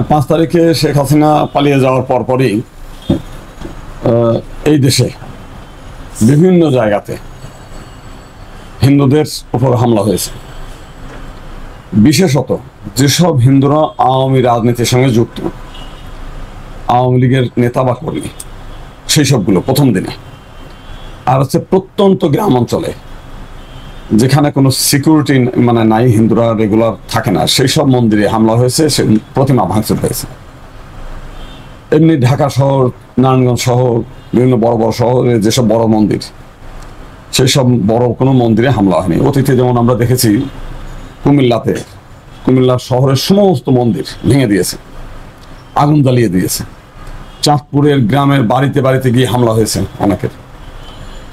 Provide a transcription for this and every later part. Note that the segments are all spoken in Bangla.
5 তারিখে শেখ হাসিনা পালিয়ে যাওয়ার পরপরই এই দেশে বিভিন্ন জায়গাতে হিন্দুদের উপর হামলা হয়েছে। বিশেষত যেসব হিন্দুরা আওয়ামী রাজনীতির সঙ্গে যুক্ত, আওয়ামী লীগের নেতা বা কর্মী, সেই সবগুলো প্রথম দিনে। আর হচ্ছে প্রত্যন্ত গ্রাম অঞ্চলে যেখানে কোনো সিকিউরিটি মানে নাই, হিন্দুরা রেগুলার থাকে না, সেই সব মন্দিরে হামলা হয়েছে, সে প্রতিমা ভাঙচুর হয়েছে। এমনি ঢাকা শহর, নারায়ণগঞ্জ শহর, বিভিন্ন বড় বড় শহরে যেসব বড় মন্দির, সেই সব বড় কোনো মন্দিরে হামলা হয়নি। অতীতে যেমন আমরা দেখেছি কুমিল্লাতে, কুমিল্লা শহরের সমস্ত মন্দির ভেঙে দিয়েছে, আগুন জ্বালিয়ে দিয়েছে। চাঁদপুরের গ্রামের বাড়িতে বাড়িতে গিয়ে হামলা হয়েছে অনেকের।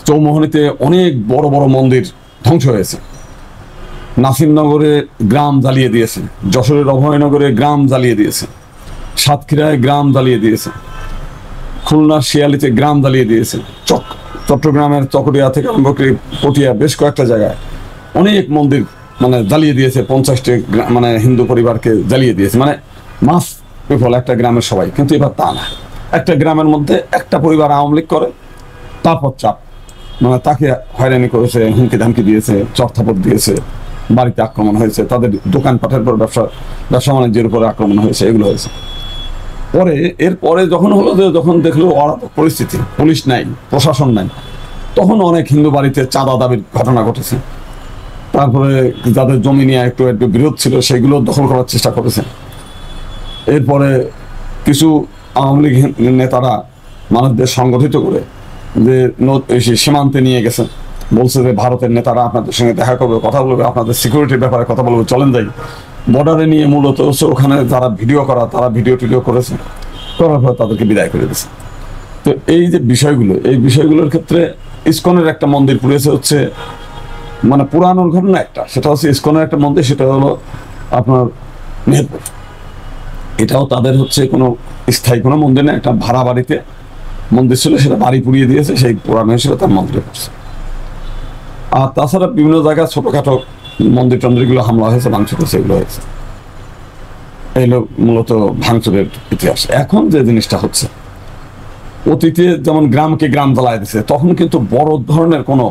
চৌমোহনীতে অনেক বড় বড় মন্দির ধ্বংস হয়েছে। নাসিরনগরে গ্রাম জ্বালিয়ে দিয়েছে, যশোরের অভয়নগরে গ্রাম জ্বালিয়ে দিয়েছে, সাতক্ষীরায় গ্রাম জ্বালিয়ে দিয়েছে, খুলনার শিয়ালিতে গ্রাম জ্বালিয়ে দিয়েছে, চট্টগ্রামের চকরিয়া থেকে আরম্ভ করে পটিয়া বেশ কয়েকটা জায়গায় অনেক মন্দির মানে জ্বালিয়ে দিয়েছে। 50টি মানে হিন্দু পরিবারকে জ্বালিয়ে দিয়েছে, মানে মাস বিফল একটা গ্রামের সবাই। কিন্তু এবার তা না, একটা গ্রামের মধ্যে একটা পরিবার আওয়ামী লীগ করে, তারপর চাপ মানে তাকে হয়রানি করেছে, হুমকি ধামকি দিয়েছে, চড়থাপড় দিয়েছে, বাড়িতে আক্রমণ হয়েছে, তাদের দোকানপাটের উপর ব্যবসা বাণিজ্যের উপরে আক্রমণ হয়েছে, এগুলো হয়েছে। পরে এরপরে যখন হলো যে যখন দেখলো পরিস্থিতি, পুলিশ নাই, প্রশাসন নাই, তখন অনেক হিন্দু বাড়িতে চাঁদা দাবির ঘটনা ঘটেছে। তারপরে যাদের জমি নিয়ে একটু একটু বিরোধ ছিল সেগুলো দখল করার চেষ্টা করেছে। এরপরে কিছু আওয়ামী লীগ নেতারা মানুষদের সংগঠিত করে যে সীমান্তে নিয়ে গেছে, বলছে যে ভারতের নেতারা আপনাদের সঙ্গে দেখা করবে, কথা বলবে, আপনাদের সিকিউরিটির ব্যাপারে কথা বলবে, চলেন যাই। বর্ডারে নিয়ে মূলত হচ্ছে ওখানে যারা ভিডিও করা, তারা ভিডিও টিডিও করেছে, করার পর তাদেরকে বিদায় করে দিয়েছে। তো এই যে বিষয়গুলো, এই বিষয়গুলোর ক্ষেত্রে ইসকনের একটা মন্দির পুড়েছে, হচ্ছে মানে পুরানোর ঘটনা একটা, সেটা হচ্ছে ইসকনের একটা মন্দির, সেটা হলো আপনার মেহেরপুর। এটাও তাদের হচ্ছে কোনো স্থায়ী কোনো মন্দির না, একটা ভাড়া বাড়িতে মন্দির ছিল, সেটা বাড়ি পুড়িয়ে দিয়েছে, সেই পুরানো হিসেবে তার মন্দিরে পড়ছে। আর তাছাড়া বিভিন্ন জায়গায় ছোটখাটো মন্দির টন্দিরগুলো হামলা হয়েছে, ভাঙচুর হয়েছে, এগুলো হয়েছে। এইগুলো মূলত ভাঙচুরের ইতিহাস। এখন যে জিনিসটা হচ্ছে, অতীতে যেমন গ্রামকে গ্রাম জ্বালায় দিচ্ছে, তখন কিন্তু বড় ধরনের কোনো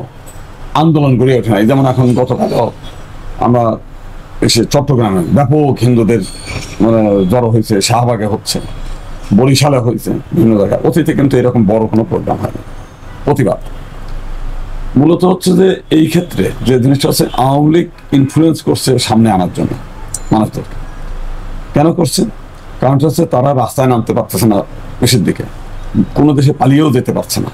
আন্দোলন গড়ে ওঠে নাই। যেমন এখন গতকাল আমরা এসে চট্টগ্রামে ব্যাপক হিন্দুদের মানে জড়ো হয়েছে, শাহবাগে হচ্ছে, বরিশালে হয়েছে, বিভিন্ন জায়গায়। অতীতে কিন্তু এরকম বড় কোনো প্রোগ্রাম হয়নি। প্রতিবাদ মূলত হচ্ছে যে এই ক্ষেত্রে যে জিনিসটা হচ্ছে, আওয়ামী লীগ ইনফ্লুয়েন্স করছে সামনে আনার জন্য মানুষদেরকে। কেন করছে? কারণটা হচ্ছে তারা রাস্তায় নামতে পারতেছে না, বেশির দিকে কোনো দেশে পালিয়েও যেতে পারছে না।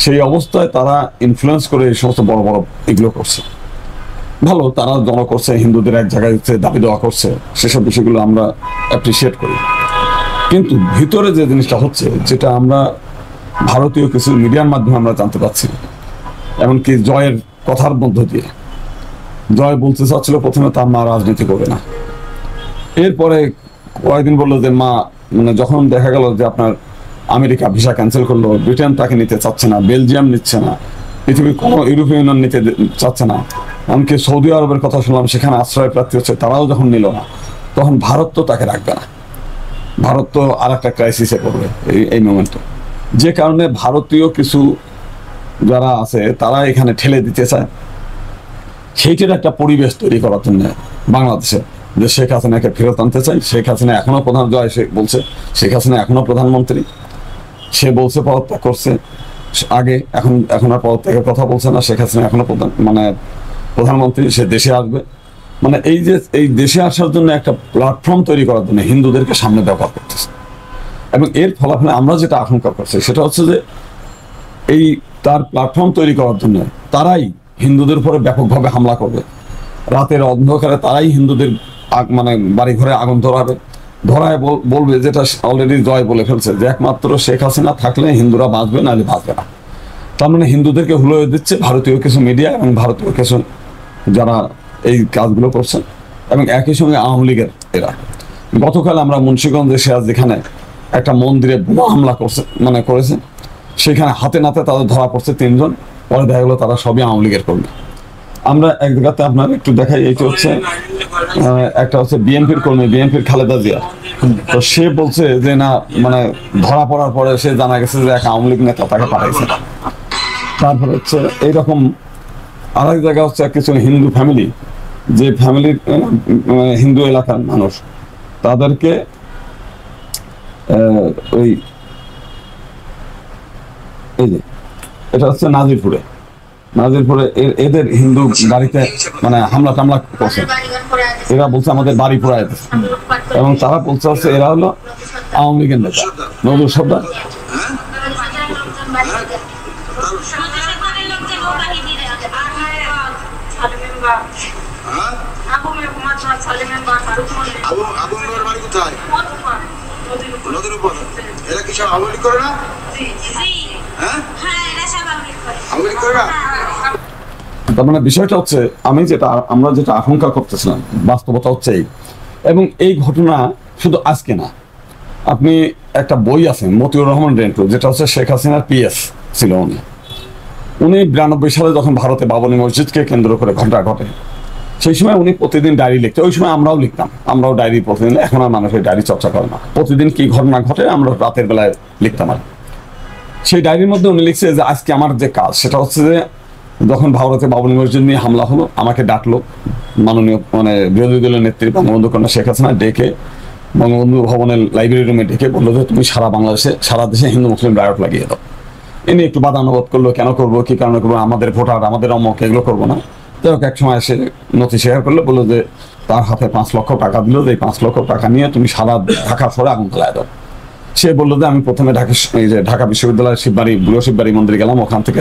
সেই অবস্থায় তারা ইনফ্লুয়েন্স করে এই সমস্ত বড় বড় এগুলো করছে। ভালো, তারা জড়ো করছে, হিন্দুদের এক জায়গায় দাবি দেওয়া করছে, সেসব বিষয়গুলো আমরা অ্যাপ্রিসিয়েট করি। কিন্তু ভিতরে যে জিনিসটা হচ্ছে, যেটা আমরা ভারতীয় কিছু মিডিয়ার মাধ্যমে আমরা জানতে পারছি, এমনকি জয়ের কথার মধ্য দিয়ে জয় বলতে চাচ্ছিল প্রথমে তার মা রাজনীতি করবে না। এরপরে কয়েকদিন বললো যে মা, মানে যখন দেখা গেল যে আপনার আমেরিকা ভিসা ক্যান্সেল করলো, ব্রিটেন তাকে নিতে চাচ্ছে না, বেলজিয়াম নিচ্ছে না, পৃথিবীর কোনো ইউরোপীয় ইউনিয়ন নিতে চাচ্ছে না, এমনকি সৌদি আরবের কথা শুনলাম সেখানে আশ্রয় প্রার্থী হচ্ছে, তারাও যখন নিল না, তখন ভারত তো তাকে রাখবে না। ভারত তো আর একটা ক্রাইসিসে পড়বে এই মোমেন্টে। যে কারণে ভারতীয় কিছু যারা আছে তারা এখানে ঠেলে দিতে চায়। সেইটার একটা পরিবেশ তৈরি করার জন্য বাংলাদেশে যে শেখ হাসিনাকে ফেরত আনতে চাই। শেখ হাসিনা এখনো প্রধান, জয় শেখ বলছে শেখ হাসিনা এখনো প্রধানমন্ত্রী, সে বলছে পদত্যাগ করছে আগে, এখন আর পদত্যাগের কথা বলছে না। শেখ হাসিনা এখনো প্রধানমন্ত্রী, সে দেশে আসবে। মানে এই দেশে আসার জন্য একটা প্ল্যাটফর্ম তৈরি করার জন্য হিন্দুদেরকে সামনে ব্যবহার করতেছে। এবং এর ফলাফলে আমরা যেটা আশঙ্কা করছি সেটা হচ্ছে যে এই তার প্ল্যাটফর্ম তৈরি করার জন্য তারাই হিন্দুদের উপরে ব্যাপকভাবে হামলা করবে। রাতের অন্ধকারে তারাই হিন্দুদের মানে বাড়ি ঘরে আগুন ধরায় বলবে, যেটা অলরেডি জয় বলে ফেলছে, যে একমাত্র শেখ হাসিনা থাকলে হিন্দুরা বাঁচবে, নাহলে বাঁচবে না। তার মানে হিন্দুদেরকে হুলিয়ে দিচ্ছে ভারতীয় কিছু মিডিয়া এবং ভারতীয় কিছু যারা এই কাজগুলো করছেন, এবং একই সঙ্গে আওয়ামী লীগের এরা। গতকাল আমরা মুন্সিগঞ্জে সিরাজ যেখানে একটা মন্দিরে বোমা হামলা করেছে, সেখানে হাতে নাতে তাদের ধরা পড়ছে 3 জন। পরে দেখা গেলো তারা সবই আওয়ামী লীগের কর্মী। আমরা এক জায়গাতে আপনার একটু দেখাই, এইটা হচ্ছে একটা হচ্ছে বিএনপির কর্মী, বিএনপির খালেদা জিয়া। তো সে বলছে যে না, মানে ধরা পড়ার পরে সে জানা গেছে যে এক আওয়ামী লীগ নেতা তাকে পাঠাইছে। তারপরে হচ্ছে এইরকম আরেক জায়গা হচ্ছে কিছু হিন্দু ফ্যামিলি, যে ফ্যামিলির হিন্দু এলাকার মানুষ, তাদেরকে ওই এই যে এটা হচ্ছে নাজিরপুরে এদের হিন্দু বাড়িতে মানে হামলা টামলা করছে। এরা বলছে আমাদের বাড়ি পোড়ায় দিচ্ছে, এবং তারা বলছে হচ্ছে এরা হলো আওয়ামী লীগের নেতা নজরুল সর্দার। তার মানে বিষয়টা হচ্ছে আমরা যেটা আশঙ্কা করতেছিলাম বাস্তবতা হচ্ছে এই। এবং এই ঘটনা শুধু আজকে না, আপনি একটা বই আছে মতিউর রহমান রেন্টু, যেটা হচ্ছে শেখ হাসিনার পিএস ছিল। উনি 92 সালে যখন ভারতে বাবরি মসজিদকে কেন্দ্র করে ঘটনা ঘটে, সেই সময় উনি প্রতিদিন ডায়েরি লিখতেন। ওই সময় আমরাও লিখতাম, আমরাও ডায়েরি প্রতিদিন। এখন আর মানুষের ডায়েরি চর্চা করে না, প্রতিদিন কি ঘটনা ঘটে আমরা রাতের বেলায় লিখতাম। আর সেই ডায়েরির মধ্যে উনি লিখছে যে আজকে আমার যে কাজ সেটা হচ্ছে যে যখন ভারতে বাবরি মসজিদ নিয়ে হামলা হলো, আমাকে ডাকলো মাননীয় মানে বিরোধী দলের নেত্রী বঙ্গবন্ধু কন্যা শেখ হাসিনা, ডেকে বঙ্গবন্ধু ভবনের লাইব্রেরি রুমে ডেকে বললো যে তুমি সারা বাংলাদেশে, সারা দেশে হিন্দু মুসলিম রায়ট লাগিয়ে দাও। এনে একটু বাদানুবাদ করলো, কেন করবো, কি কারণে করবো, আমাদের ভোটার, আমাদের অমক, এগুলো করবো না। যাই হোক, এক সময় এসে নথি শেয়ার করলো, বললো যে তার হাতে 5 লক্ষ টাকা দিল, যে এই 5 লক্ষ টাকা নিয়ে তুমি সারা ঢাকা শহরে আগুন জ্বালায় দাও। সে বললো যে আমি প্রথমে ঢাকা বিশ্ববিদ্যালয়ের শিববাড়ি, বুড়ো শিববাড়ি মন্দিরে গেলাম, ওখান থেকে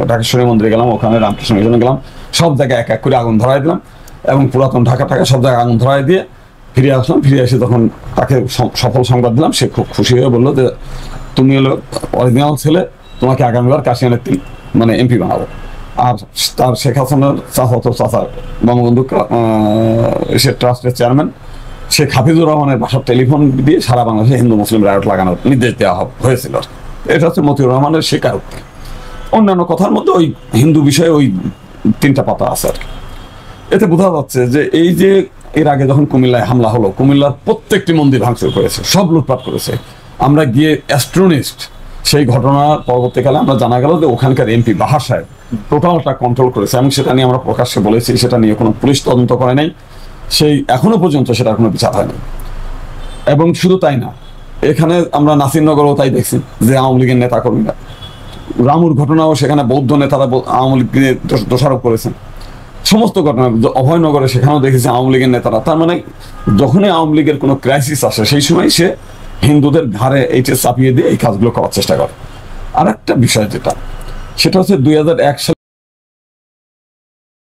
ঢাকেশ্বরী মন্দিরে গেলাম, ওখানে রামকৃষ্ণ মিশনে গেলাম, সব জায়গায় এক এক করে আগুন ধরাই দিলাম, এবং পুরাতন ঢাকা সব জায়গায় আগুন ধরাই দিয়ে ফিরে আসলাম। ফিরে এসে তখন তাকে সফল সংবাদ দিলাম। সে খুব খুশি হয়ে বললো যে তুমি হলো অরিজিনাল ছেলে, তোমাকে আগামীবার কাশিয়ানের মানে এমপি বানাবো। আর তার শেখ হাসিনার চাচা বঙ্গবন্ধু ট্রাস্টের চেয়ারম্যান শেখ হাফিজুর রহমানের বাসার টেলিফোন দিয়ে সারা বাংলাদেশে হিন্দু মুসলিম রায়ট লাগানোর নির্দেশ দেওয়া হয়েছিল। এটা হচ্ছে মতিউর রহমানের স্বীকারোক্তি। অন্যান্য কথার মধ্যে ওই হিন্দু বিষয়ে ওই 3টা পাতা আছে আর কি। এতে বোঝা যাচ্ছে যে এই যে এর আগে যখন কুমিল্লায় হামলা হলো, কুমিল্লার প্রত্যেকটি মন্দির ভাঙচুর করেছে, সব লুটপাট করেছে। আমরা গিয়ে অ্যাস্ট্রোনিস্ট, সেই ঘটনার পরবর্তীকালে আমরা জানা গেল যে ওখানকার এমপি বাহার সাহেব টোটালটা কন্ট্রোল করেছে, এবং সেটা নিয়ে আমরা প্রকাশ্যে বলেছি, সেটা নিয়ে কোনো পুলিশ তদন্ত করে নাই, সেই এখনো পর্যন্ত সেটা কোনো বিচার হয়নি। এবং শুধু তাই না, এখানে আমরা নাসিরনগরও তাই দেখছি যে আওয়ামী লীগের নেতা কর্মীরা, রামুর ঘটনাও সেখানে বৌদ্ধ নেতারা আওয়ামী লীগকে দোষারোপ করেছেন। সমস্ত ঘটনা অভয়নগরে সেখানেও দেখেছি আওয়ামী লীগের নেতারা। তার মানে যখনই আওয়ামী লীগের কোনো ক্রাইসিস আসে, সেই সময় সে হিন্দুদের ঘাড়ে এইটা চাপিয়ে দিয়ে এই কাজগুলো করার চেষ্টা করে। আর একটা বিষয় যেটা, সেটা হচ্ছে 2001 সালে